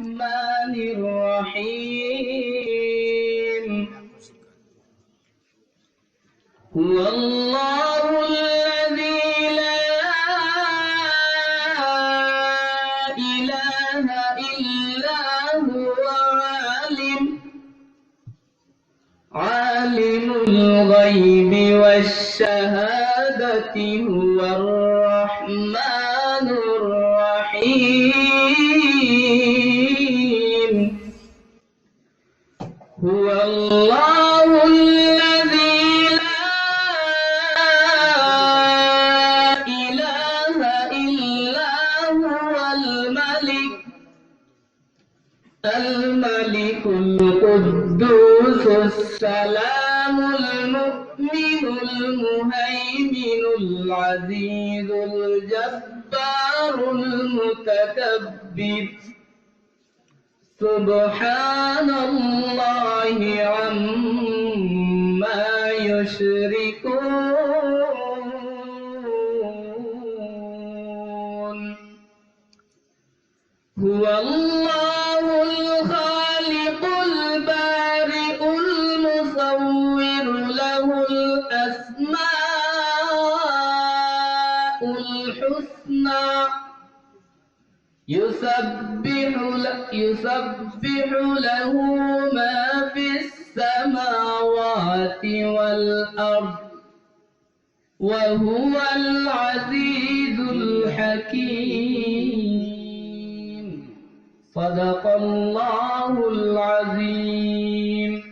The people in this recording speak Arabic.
الرحمن الرحيم هو الله الذي لا إله إلا هو عالم الغيب والشهادة هو الرحمن الرحيم هو الله الذي لا إله إلا هو الملك القدوس السلام المؤمن المهيمن العزيز الجبار المتكبر سبحان الله عما يشركون هو الله الخالق البارئ المصور له الأسماء الحسنى يسبح له ما في السماوات والأرض وهو العزيز الحكيم صدق الله العظيم.